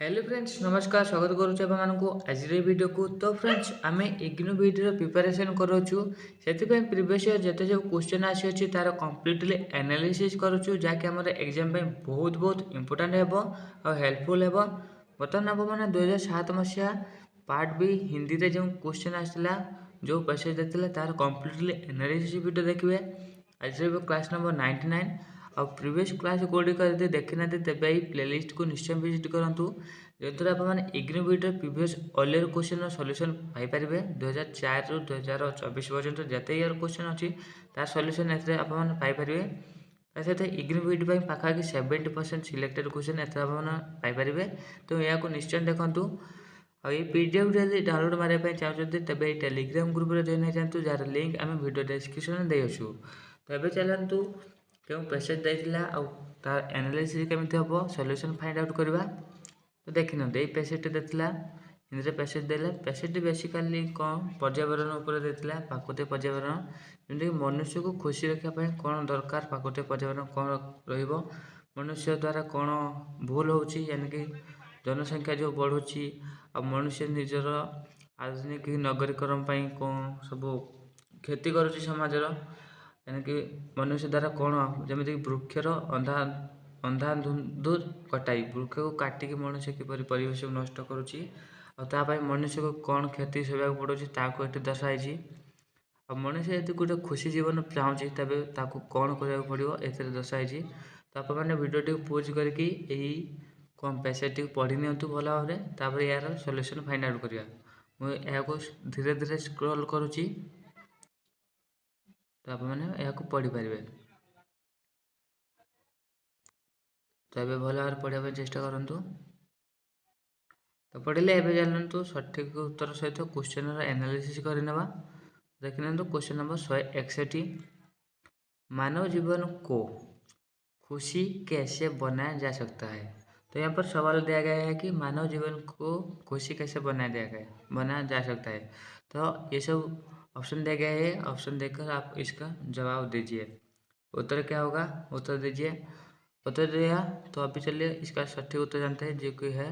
Hello friends नमस्कार स्वागत करुछु आपको आज वीडियो को। तो फ्रेंड्स आम इग्नू वीडियो प्रिपरेशन करुछु से प्रिवियस ईयर जिते जो क्वेश्चन आसी तार कम्प्लीटली एनालिसिस करुछु जहाँकि आम एग्जाम बहुत बहुत इंपोर्टेंट हेबो और हेल्पफुल हेबो। बर्तमान आप मैंने 2007 मसीहा पार्ट बी हिंदी रे जो क्वेश्चन आसाला जो पैसेज देते तार कम्प्लीटली एनालिसिस वीडियो देखिए। आज क्लास नंबर 99 और प्रीवियस क्लास गुड़िक यदि देखी ना तेज यही प्लेलिस्ट को निश्चय विजिट करूँ जो द्वारा आप IGNOU video previous earlier question solution Piper 2004 रु 2024 पर्यंत जिते ईयर क्वेश्चन अच्छी तार सॉल्यूशन पाइपर। सहित इग्नू वीडियो पाखापाखि 70% सिलेक्टेड क्वेश्चन पाइपर। तो यहाँ निश्चय देखूँ और ये पीडीएफ जब डाउनलोड मारे चाहते तेज टेलीग्राम ग्रुप में जॉइन हो जातु जार लिंक आम वीडियो डिस्क्रिप्शन देचु। तो ये चलतु क्यों पैसेज देता तार एनालिसिस केमी हम सॉल्यूशन फाइंड आउट करवा। तो देखी ना ये पैसेज देता हिंदी पैसेज देला पैसेज बेसिकाली कौन पर्यावरण उपर देता प्राकृतिक पर्यावरण जमीक मनुष्य को खुशी रखापी कौन दरकार प्राकृतिक पर्यावरण कौन रनुष्य द्वारा कौन भूल होची यानी कि जनसंख्या जो बढ़ुची आ मनुष्य निजर आधुनिक नगरीकरण कौन सब क्षति करुच्ची समाजर यानी कि मनुष्य द्वारा कौन जमीक वृक्षर अंधाधुंध कटाई वृक्ष को काटिक मनुष्य किपर परिवेश को नष्ट करुच्ची और मनुष्य को कौन क्षति सहवाक पड़ुची ताकू ये दर्शाई। और मनुष्य यदि गोटे खुशी जीवन चाहूँगी तेरे ताकू कौन करा पड़ो ए दर्शाई। तो आप मैंने वीडियो पोज करके कौन पैसेज पढ़ी नि भल भाव यार सॉल्यूशन फाइंड आउट करिया। मुझे धीरे धीरे स्क्रॉल करुच्ची तो आप मैंने पढ़ी पारे। तो ये भल भाव पढ़ाई चेष्टा करूँ। तो पढ़ले एवं जानतु सठिक उत्तर सहित क्वेश्चन एनालिसिस करने देखी ना क्वेश्चन नंबर 161 मानव जीवन को खुशी कैसे बनाया जा सकता है। तो यहाँ पर सवाल दिया गया है कि मानव जीवन को खुशी कैसे बनाया जा सकता है। तो ये सब ऑप्शन दिया गया है, ऑप्शन देकर आप इसका जवाब दीजिए। उत्तर क्या होगा उत्तर दीजिए। उत्तर दिया तो अभी चलिए इसका सठिक उत्तर जानते हैं जो कि है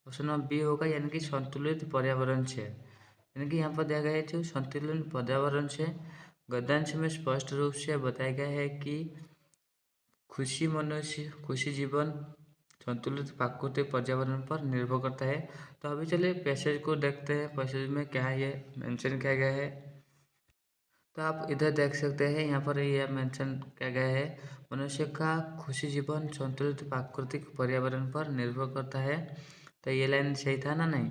ऑप्शन नंबर बी होगा यानी कि संतुलित पर्यावरण से। यानी कि यहाँ पर दिया गया है जो संतुलित पर्यावरण से गद्यांश में स्पष्ट रूप से बताया गया है कि खुशी जीवन संतुलित प्राकृतिक पर्यावरण पर निर्भर करता है। तो अभी चलिए पैसेज को देखते हैं पैसेज में क्या है ये मेंशन किया गया है। तो आप इधर देख सकते हैं यहाँ पर यह मेंशन किया गया है मनुष्य का खुशी जीवन संतुलित प्राकृतिक पर्यावरण पर निर्भर करता है। तो ये लाइन सही था ना नहीं।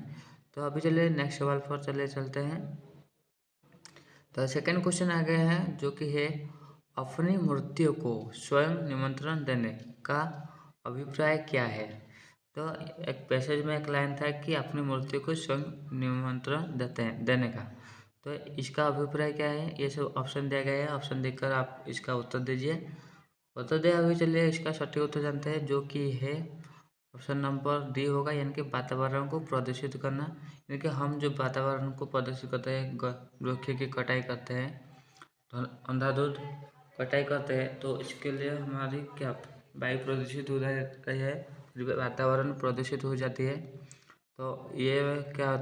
तो अभी चलिए नेक्स्ट सवाल पर चलते हैं। तो सेकंड क्वेश्चन आ गया है जो कि है अपनी मृत्यु को स्वयं निमंत्रण देने का अभिप्राय क्या है। तो एक पैसेज में एक लाइन था कि अपनी मृत्यु को स्वयं निमंत्रण देने का। तो इसका अभिप्राय क्या है ये सब ऑप्शन दिया गया है, ऑप्शन देकर आप इसका उत्तर दीजिए। उत्तर दिया हुआ चलिए इसका सटीक उत्तर जानते हैं जो कि है ऑप्शन नंबर डी होगा यानी कि वातावरण को प्रदूषित करना। यानी कि हम जो वातावरण को प्रदूषित करते हैं वृक्ष की कटाई करते हैं अंधाधुंध कटाई करते हैं तो इसके लिए हमारी क्या वायु प्रदूषित हो जाती है वातावरण प्रदूषित हो जाती है। तो ये क्या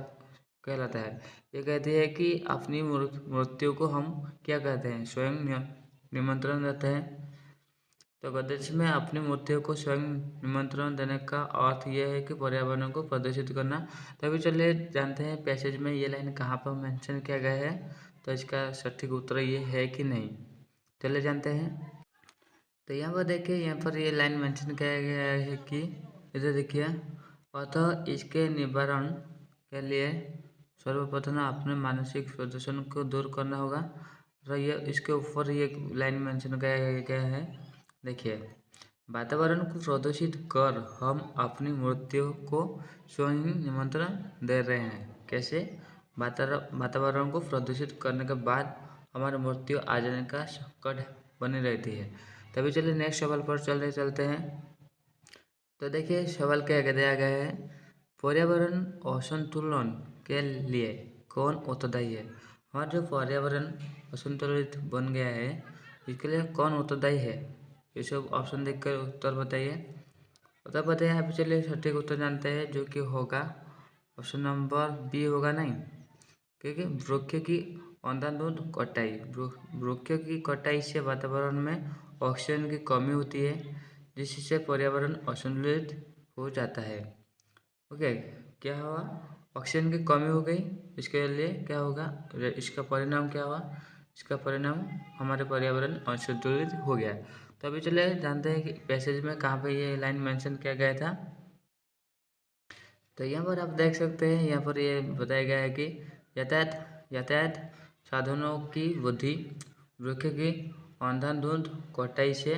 कहलाता है ये कहती है कि अपनी मृत्यु को हम क्या कहते हैं स्वयं निमंत्रण देते हैं। तो गद्यांश में अपनी मृत्यु को स्वयं निमंत्रण देने का अर्थ यह है कि पर्यावरण को प्रदूषित करना। तभी चलिए जानते हैं पैसेज में ये लाइन कहाँ पर मेंशन किया गया है। तो इसका सटीक उत्तर ये है कि नहीं चलिए जानते हैं। तो यहाँ पर देखिए यहाँ पर ये लाइन मेंशन किया गया है कि इधर देखिए अतः इसके निवारण के लिए सर्वप्रथम अपने मानसिक प्रदूषण को दूर करना होगा। और ये इसके ऊपर ये लाइन मेंशन किया गया है देखिए वातावरण को प्रदूषित कर हम अपनी मृत्यु को स्वयं निमंत्रण दे रहे हैं। कैसे वातावरण को प्रदूषित करने के बाद हमारी मृत्यु आ जाने का संकट बनी रहती है। तभी चलिए नेक्स्ट सवाल पर चलते हैं। तो देखिए सवाल क्या दिया गया है पर्यावरण असंतुलन के लिए कौन उत्तरदायी है। हमारा जो पर्यावरण असंतुलित बन गया है इसके लिए कौन उत्तरदायी है ये सब ऑप्शन देखकर उत्तर बताइए। उत्तर बताइए। यहाँ पे चलिए सटीक उत्तर जानते हैं, जो कि होगा ऑप्शन नंबर बी होगा नहीं, क्योंकि वृक्ष की अंधाधुंध कटाई, वृक्ष की कटाई से वातावरण में ऑक्सीजन की कमी होती है, जिससे पर्यावरण असंतुलित हो जाता है। ओके, क्या हुआ? ऑक्सीजन की कमी हो गई, इसके लिए क्या होगा? इसका परिणाम क्या हुआ? इसका परिणाम हमारे पर्यावरण असंतुलित हो गया। तो अभी चले जानते हैं कि पैसेज में कहाँ पे ये लाइन मेंशन किया गया था। तो यहाँ पर आप देख सकते हैं, यहाँ पर ये बताया गया है कि यातायात साधनों की वृद्धि, वृक्ष की अंधाधुंध कटाई से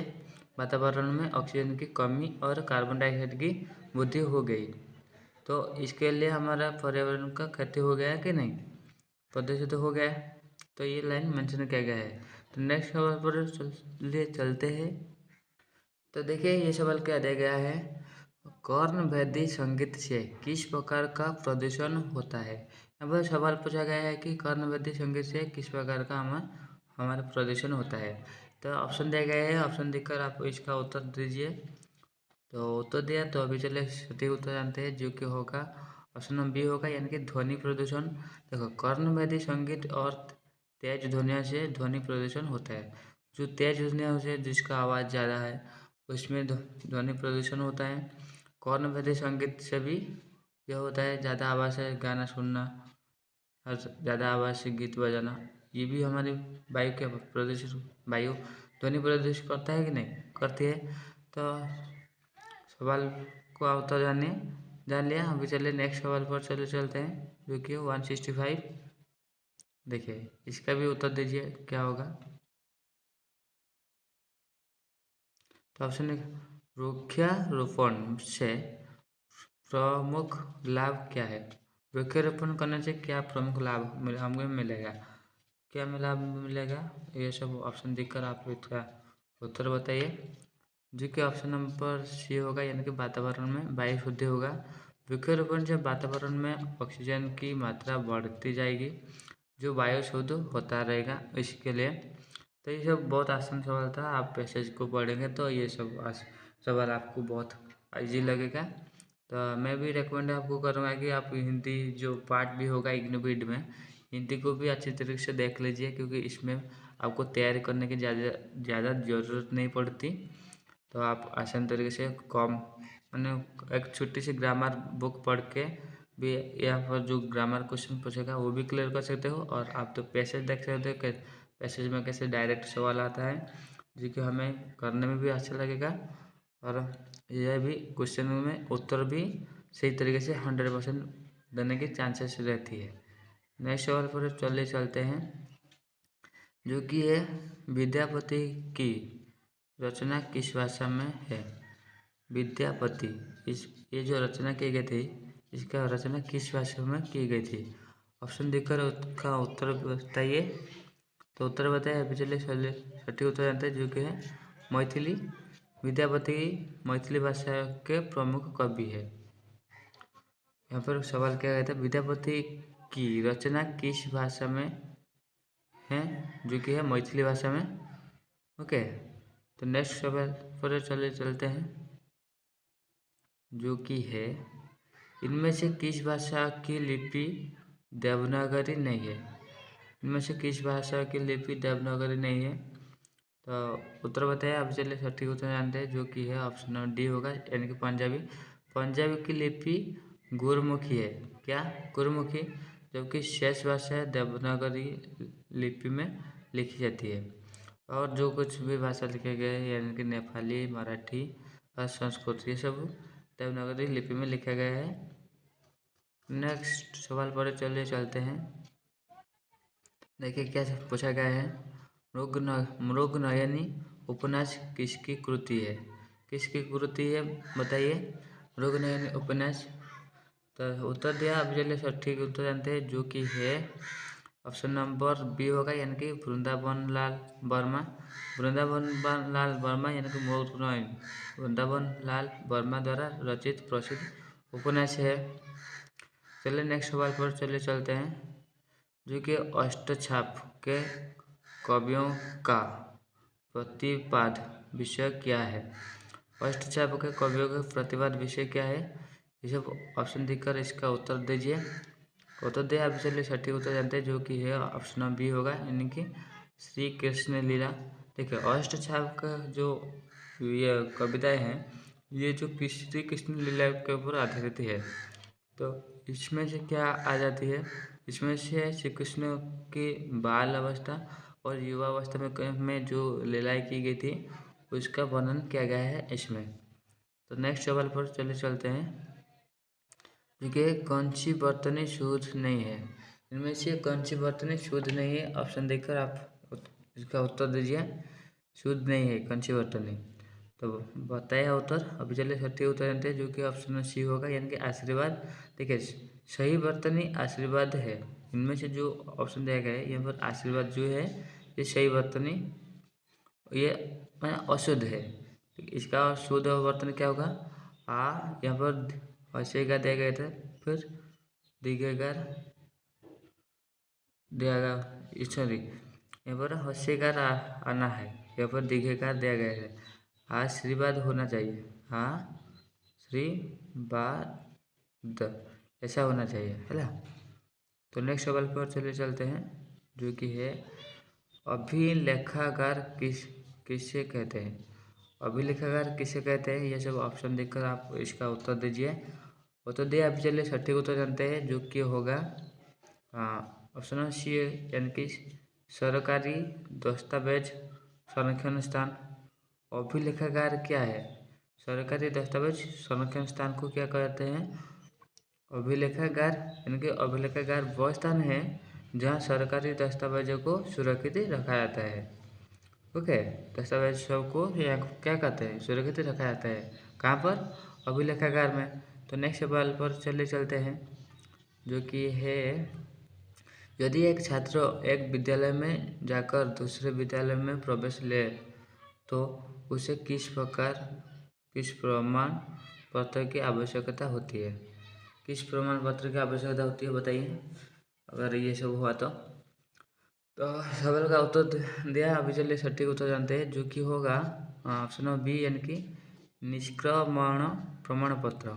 वातावरण में ऑक्सीजन की कमी और कार्बन डाइऑक्साइड की वृद्धि हो गई। तो इसके लिए हमारा पर्यावरण का क्षति हो गया कि नहीं? प्रदूषित हो गया। तो ये लाइन मेंशन किया गया है। तो नेक्स्ट सवाल पर चलते हैं। तो देखिए ये सवाल क्या दिया गया है, कर्णवेदी संगीत से किस प्रकार का प्रदूषण होता है। यहाँ पर सवाल पूछा गया है कि कर्णवेदी संगीत से किस प्रकार का हमारा प्रदूषण होता है। तो ऑप्शन दिया गया है, ऑप्शन देखकर आप इसका उत्तर दीजिए। तो उत्तर दिया, तो अभी चले सटीक उत्तर जानते हैं, जो कि होगा ऑप्शन नंबर बी होगा, यानी कि ध्वनि प्रदूषण। देखो, कर्णवेदी संगीत और तेज ध्वनियों से ध्वनि प्रदूषण होता है। जो तेज ध्वनियों से जिसका आवाज़ ज़्यादा है उसमें ध्वनि प्रदूषण होता है। कर्णवेदी संगीत से भी यह होता है, ज़्यादा आवाज़ से गाना सुनना और ज़्यादा आवाज़ से गीत बजाना, ये भी हमारी वायु के प्रदूषित, वायु ध्वनि प्रदूषित करता है कि नहीं करती है। तो सवाल को उत्तर जान लिया। अभी चलिए नेक्स्ट सवाल पर चलते हैं, जो कि 165। देखिए इसका भी उत्तर दीजिए, क्या होगा। तो ऑप्शन वृक्षारोपण से प्रमुख लाभ क्या है। वृक्षारोपण करने से क्या प्रमुख लाभ हमें मिलेगा, क्या लाभ मिलेगा, ये सब ऑप्शन देखकर आप इसका उत्तर बताइए। जो कि ऑप्शन नंबर सी होगा, यानी कि वातावरण में वायु शुद्धि होगा। वृक्षारोपण से वातावरण में ऑक्सीजन की मात्रा बढ़ती जाएगी, जो वायु शुद्ध होता रहेगा इसके लिए। तो ये सब बहुत आसान सवाल था, आप पैसेज को पढ़ेंगे तो ये सब सवाल आपको बहुत ईजी लगेगा। तो मैं भी रिकमेंड आपको करूँगा कि आप हिंदी जो पार्ट भी होगा इग्नोबिड में, हिंदी को भी अच्छी तरीके से देख लीजिए, क्योंकि इसमें आपको तैयारी करने की ज़्यादा ज़रूरत नहीं पड़ती। तो आप आसान तरीके से कम मैंने एक छोटी सी ग्रामर बुक पढ़ के भी यहाँ पर जो ग्रामर क्वेश्चन पूछेगा वो भी क्लियर कर सकते हो। और आप तो पैसेज देख सकते हो, पैसेज में कैसे डायरेक्ट सवाल आता है, जो कि हमें करने में भी अच्छा लगेगा, और यह भी क्वेश्चन में उत्तर भी सही तरीके से 100% देने की चांसेस रहती है। नेक्स्ट सवाल पर चलते हैं, जो कि है विद्यापति की रचना किस भाषा में है। विद्यापति, ये जो रचना की गई थी, इसका रचना किस भाषा में की गई थी। ऑप्शन देकर उसका उत्तर बताइए। तो उत्तर बताइए, अभी चलिए सटीक उत्तर जानते हैं, जो कि है मैथिली। विद्यापति मैथिली भाषा के प्रमुख कवि है। यहाँ पर सवाल क्या गया था, विद्यापति की रचना किस भाषा में है, जो कि है मैथिली भाषा में। ओके, तो नेक्स्ट सवाल पर चलते हैं, जो कि है इनमें से किस भाषा की लिपि देवनागरी नहीं है। इनमें से किस भाषा की लिपि देवनागरी नहीं है। तो उत्तर बताइए, आप चलिए सटीक उत्तर जानते हैं, जो कि है ऑप्शन नंबर डी होगा, यानी कि पंजाबी। पंजाबी की लिपि गुरमुखी है। क्या? गुरमुखी। जबकि शेष भाषा देवनागरी लिपि में लिखी जाती है। और जो कुछ भी भाषा लिखे गए हैं, यानी कि नेपाली, मराठी और संस्कृत, ये सब देवनागरी लिपि में लिखा गया है। नेक्स्ट सवाल पर चलते हैं। देखिए क्या पूछा गया है, मृगनयनी उपन्यास किसकी कृति है। किसकी कृति है बताइए, मृगनयनी उपन्यास। तो उत्तर दिया, अब चलिए सटीक उत्तर जानते हैं, जो कि है ऑप्शन नंबर बी होगा, यानी कि वृंदावन लाल वर्मा। वृंदावन लाल वर्मा, यानी कि मृगनयनी वृंदावन लाल वर्मा द्वारा रचित प्रसिद्ध उपन्यास है। चलिए नेक्स्ट सवाल पर चलते हैं, जो कि अष्टछाप के कवियों का प्रतिपाद विषय क्या है। अष्टचाप के कवियों के प्रतिवाद विषय क्या है, ये सब ऑप्शन देखकर इसका उत्तर दीजिए। उत्तर दे अभी चलिए सटीक उत्तर जानते हैं, जो कि है ऑप्शन बी होगा, यानी कि श्री कृष्ण लीला। देखिए अष्टचाप का जो ये कविताएं हैं, ये जो श्री कृष्ण लीला के ऊपर आधारित है। तो इसमें से क्या आ जाती है, इसमें से श्री कृष्ण की बाल अवस्था और युवा अवस्था में जो लीलाएं की गई थी उसका वर्णन किया गया है इसमें। तो नेक्स्ट सवाल पर चलते हैं। देखिए कौन सी बर्तनी शुद्ध नहीं है, इनमें से कौन सी बर्तनी शुद्ध नहीं है, ऑप्शन देखकर आप इसका उत्तर दीजिए। शुद्ध नहीं है कौन सी बर्तनी, तो बताया उत्तर। अभी चलिए सटीक उत्तर जानते हैं, जो कि ऑप्शन सी होगा, यानी कि आशीर्वाद। देखिए सही बर्तनी आशीर्वाद है, इनमें से जो ऑप्शन दिया गया है यहाँ पर आशीर्वाद जो है ये सही बर्तनी, ये अशुद्ध है। इसका शुद्ध बर्तन क्या होगा, यहाँ पर हर्षेगा दिया गया था, फिर दीर्घकार दिया गया, सॉरी यहाँ पर हर्षेकार आना है, यहाँ पर दीर्घकार दिया गया है। आशीर्वाद होना चाहिए, श्रीवाद ऐसा होना चाहिए, है ना। तो नेक्स्ट सवाल पर चलते हैं, जो कि है अभिलेखागार किसे कहते हैं। अभिलेखागार किसे कहते हैं, ये सब ऑप्शन देखकर आप इसका उत्तर दीजिए। उत्तर दिए आप चलिए सटीक उत्तर जानते हैं, जो कि होगा ऑप्शन सी, यानी कि सरकारी दस्तावेज संरक्षण स्थान। अभिलेखागार क्या है, सरकारी दस्तावेज संरक्षण स्थान को क्या कहते हैं, अभिलेखागार, यानी कि अभिलेखागार वह स्थान है जहाँ सरकारी दस्तावेजों को सुरक्षित रखा जाता है। ओके, दस्तावेज सबको क्या कहते हैं, सुरक्षित रखा जाता है, कहाँ पर, अभिलेखागार में। तो नेक्स्ट सवाल पर चलते हैं, जो कि है यदि एक छात्र एक विद्यालय में जाकर दूसरे विद्यालय में प्रवेश ले तो उसे किस प्रमाण पत्र की आवश्यकता होती है, किस प्रमाण पत्र की आवश्यकता होती है बताइए, अगर ये सब हुआ तो सवाल का उत्तर दिया। अभी चलिए सटीक उत्तर जानते हैं, जो कि होगा ऑप्शन बी, यानी कि निष्क्रमण प्रमाण पत्र।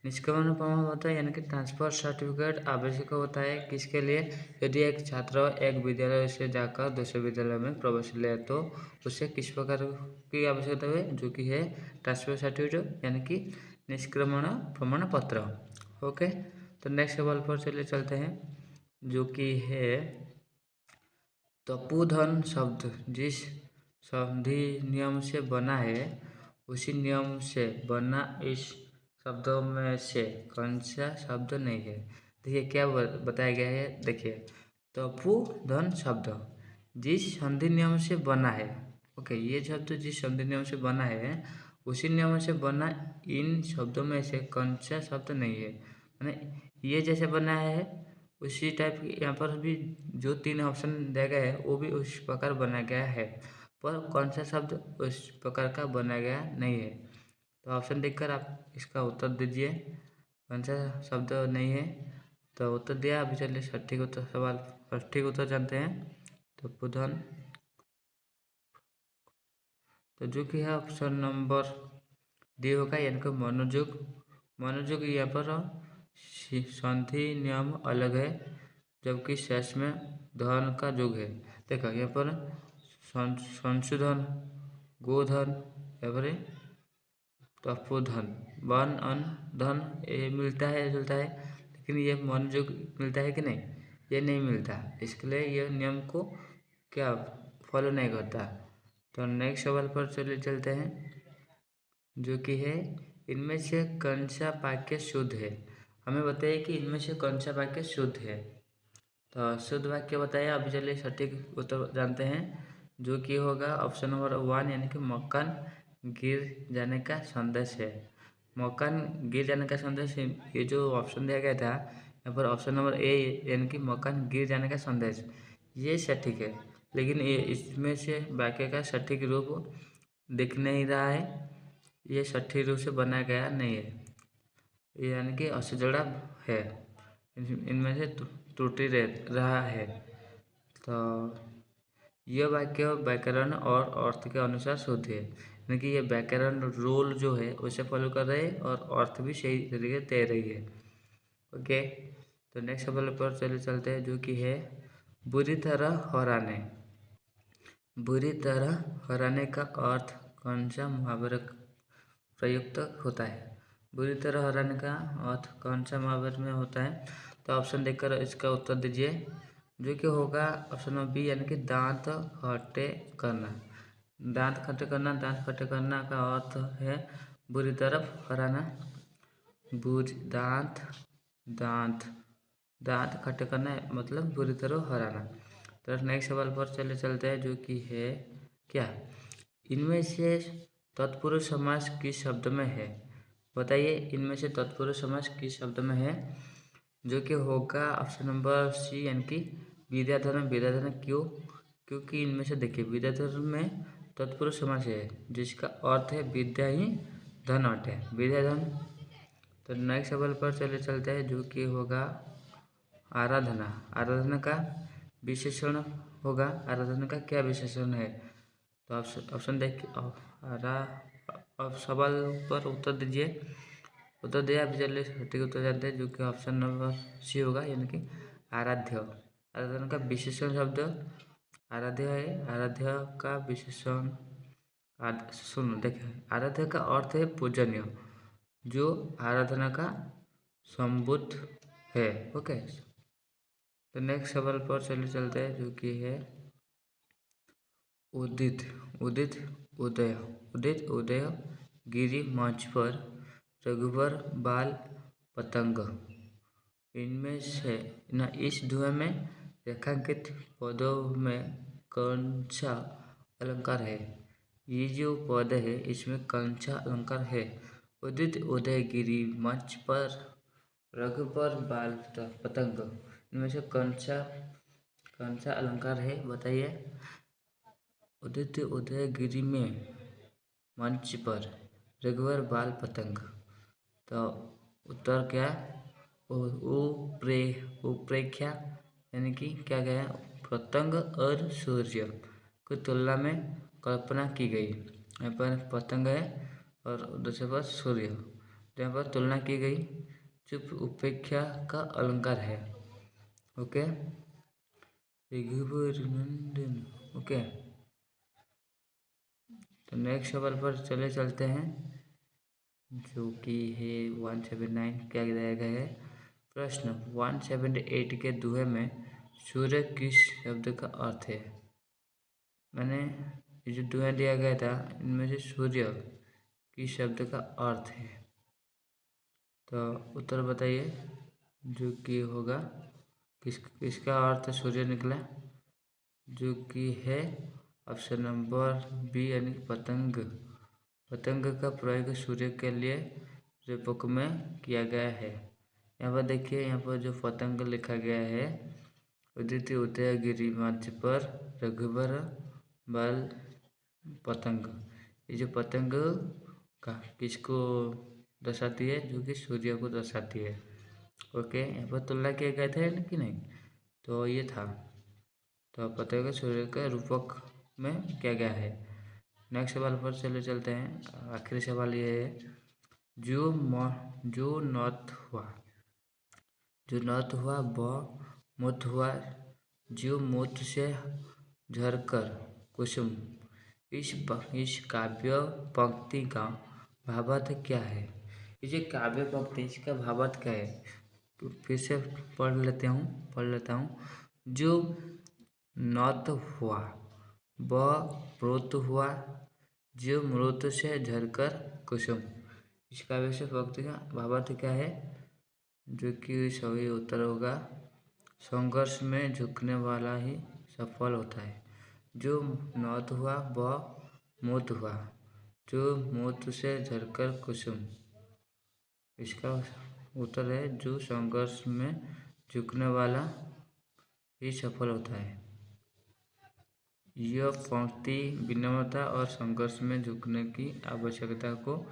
निष्क्रमण प्रमाण पत्र यानी कि ट्रांसफर सर्टिफिकेट आवश्यक होता है किसके लिए, यदि एक छात्र एक विद्यालय से जाकर दूसरे विद्यालय में प्रवेश ले तो उसे किस प्रकार की आवश्यकता है, जो कि है ट्रांसफर सर्टिफिकेट, यानी कि निष्क्रमण प्रमाण पत्र। ओके, तो नेक्स्ट सवाल पर चलते हैं, जो कि है तपोधन शब्द जिस संधि नियम से बना है उसी नियम से बना इस शब्दों में से कौन सा शब्द नहीं है। देखिए क्या बताया गया है, देखिए तपोधन शब्द जिस संधि नियम से बना है, ओके, ये शब्द जिस संधि नियम से बना है उसी नियम से बना इन शब्दों में से कौन सा शब्द नहीं है, मैंने ये जैसे बनाया है उसी टाइप यहाँ पर भी जो 3 ऑप्शन दिया गया है वो भी उस प्रकार बनाया गया है, पर कौन सा शब्द उस प्रकार का बनाया गया नहीं है। तो ऑप्शन देखकर आप इसका उत्तर दीजिए, कौन सा शब्द नहीं है। तो उत्तर दिया, अभी चलिए सटीक उत्तर सटीक उत्तर जानते हैं। तो पुधन, तो जो कि है ऑप्शन नंबर डी होगा, यानी कि मनोयोग यहाँ पर संधि नियम अलग है, जबकि शेष में धन का युग है। देखो यहाँ पर संशोधन, गोधन, तपोधन, वन अन धन ये मिलता है जुलता है, लेकिन ये मनोयोग मिलता है कि नहीं, ये नहीं मिलता, इसके लिए यह नियम को क्या फॉलो नहीं करता। तो नेक्स्ट सवाल पर चलते हैं, जो कि है इनमें से कौन सा वाक्य शुद्ध है, हमें बताइए कि इनमें से कौन सा वाक्य शुद्ध है। तो शुद्ध वाक्य बताइए, अभी चलिए सटीक उत्तर जानते हैं, जो कि होगा ऑप्शन नंबर 1, यानी कि मकान गिर जाने का संदेश है। मकान गिर जाने का संदेश, ये जो ऑप्शन दिया गया था यहाँ पर ऑप्शन नंबर ए, यानी कि मकान गिर जाने का संदेश, ये सटीक है, लेकिन ये इसमें से वाक्य का सटीक रूप दिख नहीं रहा है, ये सटीक रूप से बनाया गया नहीं है, यानी कि असजड़ा है, इनमें से त्रुटि रहा है। तो यह वाक्य व्याकरण और अर्थ के अनुसार शुद्ध है, यानी कि ये व्याकरण रूल जो है उसे फॉलो कर रहे हैं और अर्थ भी सही तरीके दे रही है। ओके, तो नेक्स्ट सवाल पर चले चलते हैं, जो कि है बुरी तरह हराने। बुरी तरह हराने का अर्थ कौन सा मुहावरा प्रयुक्त होता है? बुरी तरह हराने का अर्थ कौन सा मुहावरे में होता है? तो ऑप्शन देखकर इसका उत्तर दीजिए, जो कि होगा ऑप्शन नंबर बी, यानी कि दांत खट्टे करना। दांत खट्टे करना, दांत खट्टे करना का अर्थ है बुरी तरफ हराना। बुरी दांत दांत दांत खट्टे करना मतलब बुरी तरह हराना। तो नेक्स्ट सवाल पर चलते हैं, जो कि है क्या, इनमें से तत्पुरुष समास किस शब्द में है? बताइए, इनमें से तत्पुरुष समास किस शब्द में है? जो कि होगा ऑप्शन नंबर सी, यानी कि विद्याधर। विद्याधर क्यों? क्योंकि इनमें से देखिए, विद्याधर में तत्पुरुष समास है जिसका अर्थ है विद्या ही धन अटे, विद्याधन। तो नेक्स्ट सवाल पर चलते हैं, जो कि होगा आराधना। आराधना का विशेषण होगा, आराधना का क्या विशेषण है? तो ऑप्शन देखिए, अब सवाल पर उत्तर दीजिए। उत्तर दिया आप, चलिए सटीक उत्तर जानते हैं, जो कि ऑप्शन नंबर सी होगा, यानी कि आराध्य। आराधना का विशेषण शब्द आराध्य है। आराध्य का विशेषण सुनो, देखिए, आराध्य का अर्थ है पूजनीय, जो आराधना का संबुद्ध है। ओके, तो नेक्स्ट सवाल पर चलते हैं, जो कि है उदित उदित उदय। उदित उदय गिरी मंच पर रघुवर बाल पतंग। इनमें से न इस धुएं में रेखांकित पदों में कौन सा अलंकार है? ये जो पद है इसमें कौन सा अलंकार है? उदित उदय गिरी मंच पर रघुवर बाल पतंग, इनमें से कौन सा अलंकार है? बताइए। उदित उदय गिरी में मंच पर रघुवर बाल पतंग, तो उत्तर क्या? उप्रेक्षा, यानी कि क्या गया, पतंग और सूर्य की तुलना में कल्पना की गई। यहाँ पर पतंग है और दूसरे पर सूर्य, यहाँ पर तुलना की गई, जो उपेक्षा का अलंकार है। ओके, ओके, तो नेक्स्ट सवाल पर चलते हैं, जो कि है 179। क्या दिया गया है प्रश्न? 178 के दुहे में सूर्य किस शब्द का अर्थ है? मैंने ये जो दुहे दिया गया था, इनमें से सूर्य किस शब्द का अर्थ है? तो उत्तर बताइए, जो कि होगा किसका अर्थ रूर्य निकला, जो कि है ऑप्शन नंबर बी, यानी पतंग। पतंग का प्रयोग सूर्य के लिए रूपक में किया गया है। यहाँ पर देखिए, यहाँ पर जो पतंग लिखा गया है, उदित उदय गिरी मंच पर रघुवर बाल पतंग। ये जो पतंग का किसको दर्शाती है? जो कि सूर्य को दर्शाती है। ओके, यहाँ पर तुलना किया गया था कि नहीं? तो ये था, तो पतंग सूर्य के रूपक में किया गया है। नेक्स्ट सवाल पर चलते हैं। आखिरी सवाल ये है, जो नत हुआ व मुत हुआ, जो मुत से झरकर कुसुम। इस काव्य पंक्ति का भावार्थ क्या है? ये जो काव्य पंक्ति, इसका भावार्थ क्या है? तो फिर से पढ़ लेता हूँ। जो नत हुआ व मृत हुआ, जो मृत से झरकर कुसुम। इस काव्य से पंक्ति का भावार्थ क्या है? जो कि सही उत्तर होगा, संघर्ष में झुकने वाला ही सफल होता है। जो नत हुआ व मूत हुआ, जो मूत से झरकर कुसुम। इसका उत्तर है, जो संघर्ष में झुकने वाला ही सफल होता है। यह पंक्ति विनम्रता और संघर्ष में झुकने की आवश्यकता को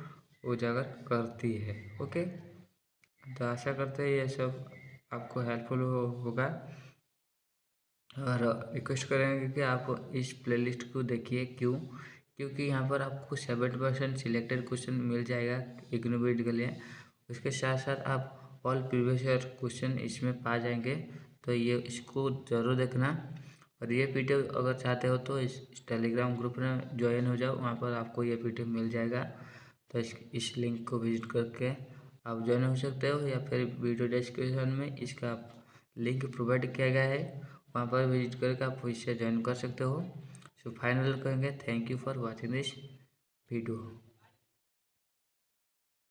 उजागर करती है। ओके, तो आशा करते हैं ये सब आपको हेल्पफुल होगा, और रिक्वेस्ट करेंगे कि आप इस प्लेलिस्ट को देखिए। क्यों? क्योंकि यहाँ पर आपको 70% सिलेक्टेड क्वेश्चन मिल जाएगा इग्नू बीट के लिए। उसके साथ साथ आप ऑल प्रीवियस ईयर क्वेश्चन इसमें पा जाएंगे। तो ये इसको ज़रूर देखना। और ये पीडीएफ अगर चाहते हो तो इस टेलीग्राम ग्रुप में ज्वाइन हो जाओ, वहाँ पर आपको ये पीडीएफ मिल जाएगा। तो इस लिंक को विजिट करके आप ज्वाइन हो सकते हो, या फिर वीडियो डिस्क्रिप्शन में इसका लिंक प्रोवाइड किया गया है, वहाँ पर विजिट करके आप इससे ज्वाइन कर सकते हो। सो फाइनल कहेंगे, thank you for watching this video.